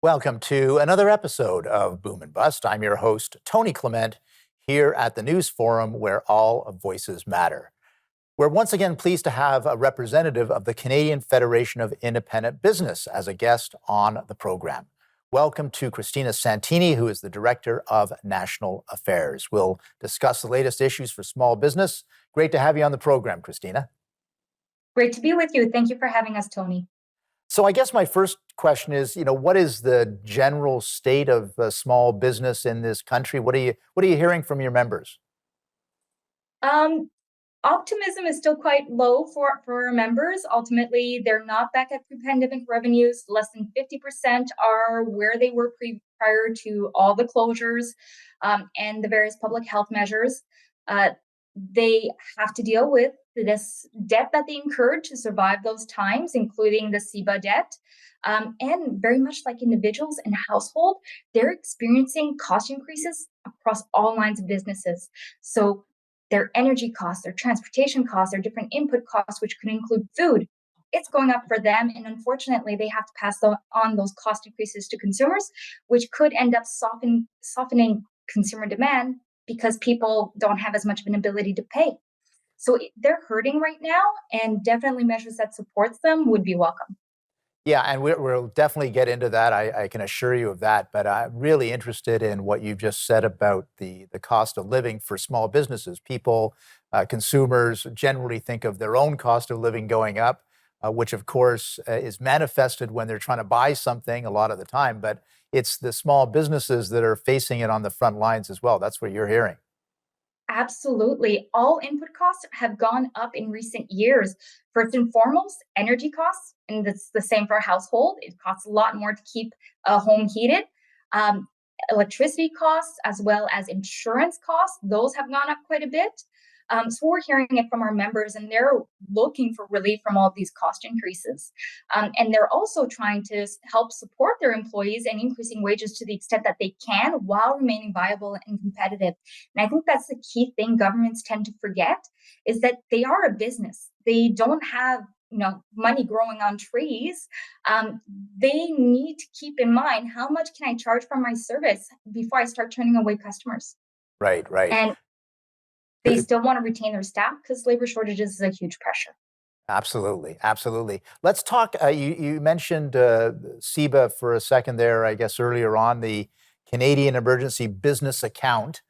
Welcome to another episode of Boom and Bust. I'm your host, Tony Clement, here at the News Forum where all voices matter. We're once again pleased to have a representative of the Canadian Federation of Independent Business as a guest on the program. Welcome to Christina Santini, who is the Director of National Affairs. We'll discuss the latest issues for small business. Great to have you on the program, Christina. Great to be with you. Thank you for having us, Tony. So I guess my first question is, what is the general state of small business in this country? What are you hearing from your members? Um, Optimism is still quite low for our members. Ultimately, they're not back at pre-pandemic revenues. Less than 50% are where they were prior to all the closures and the various public health measures. Uh, they have to deal with this debt that they incurred to survive those times, including the CEBA debt. And very much like individuals and household, they're experiencing cost increases across all lines of businesses. So their energy costs, their transportation costs, their different input costs, which could include food, it's going up for them. And unfortunately, they have to pass on those cost increases to consumers, which could end up softening consumer demand because people don't have as much of an ability to pay. So they're hurting right now, and definitely measures that supports them would be welcome. Yeah, and we'll definitely get into that. I can assure you of that. But I'm really interested in what you've just said about the cost of living for small businesses. People, consumers generally think of their own cost of living going up, which of course is manifested when they're trying to buy something a lot of the time. But it's the small businesses that are facing it on the front lines as well. That's what you're hearing. Absolutely. All input costs have gone up in recent years. First and foremost, energy costs, and that's the same for a household. It costs a lot more to keep a home heated. Um, Electricity costs, as well as insurance costs, those have gone up quite a bit. So we're hearing it from our members, and they're looking for relief from all of these cost increases. And they're also trying to help support their employees and increasing wages to the extent that they can while remaining viable and competitive. And I think that's the key thing governments tend to forget is that they are a business. They don't have money growing on trees. um, they need to keep in mind how much can I charge for my service before I start turning away customers. Right, right. And they still want to retain their staff because labor shortages is a huge pressure. Absolutely, absolutely. Let's talk. You mentioned CEBA for a second there, I guess earlier on, the Canadian Emergency Business Account.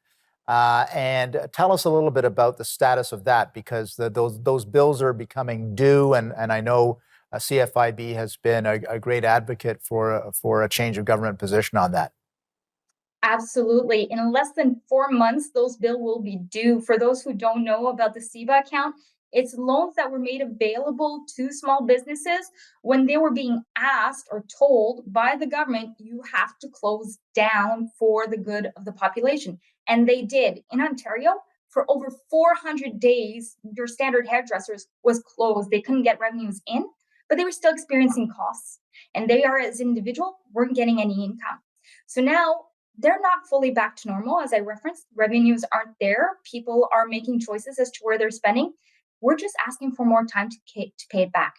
And tell us a little bit about the status of that, because those bills are becoming due, and I know CFIB has been a great advocate for a change of government position on that. Absolutely. In less than 4 months, those bills will be due. For those who don't know about the CEBA account, it's loans that were made available to small businesses when they were being asked or told by the government, you have to close down for the good of the population. And they did. In Ontario, for over 400 days, your standard hairdressers was closed. They couldn't get revenues in, but they were still experiencing costs. And they are, as an individual, weren't getting any income. So now they're not fully back to normal. As I referenced, revenues aren't there. People are making choices as to where they're spending. We're just asking for more time to pay it back.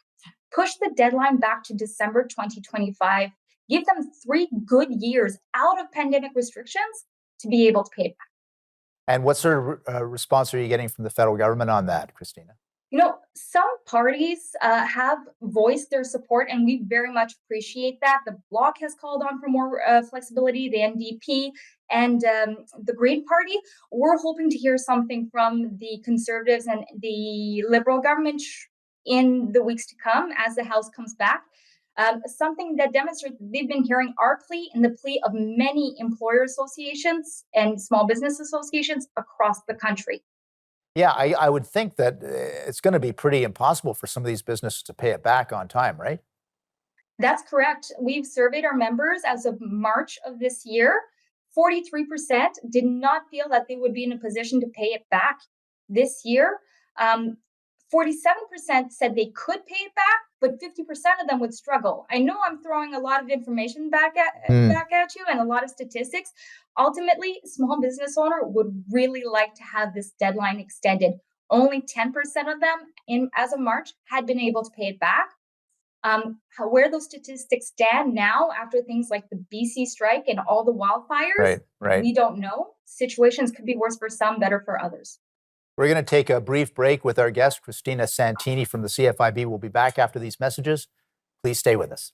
Push the deadline back to December 2025. Give them 3 good years out of pandemic restrictions to be able to pay it back. And what sort of response are you getting from the federal government on that, Christina? Some parties have voiced their support, and we very much appreciate that. The Bloc has called on for more flexibility, the NDP and the Green Party. We're hoping to hear something from the Conservatives and the Liberal government in the weeks to come as the House comes back. Something that demonstrates that they've been hearing our plea and the plea of many employer associations and small business associations across the country. Yeah, I would think that it's going to be pretty impossible for some of these businesses to pay it back on time, right? That's correct. We've surveyed our members as of March of this year. 43% did not feel that they would be in a position to pay it back this year. 47% said they could pay it back, but 50% of them would struggle. I know I'm throwing a lot of information back at you and a lot of statistics. Ultimately, small business owner would really like to have this deadline extended. Only 10% of them as of March had been able to pay it back. Where those statistics stand now after things like the BC strike and all the wildfires, Right, right. we don't know. Situations could be worse for some, better for others. We're going to take a brief break with our guest, Christina Santini from the CFIB. We'll be back after these messages. Please stay with us.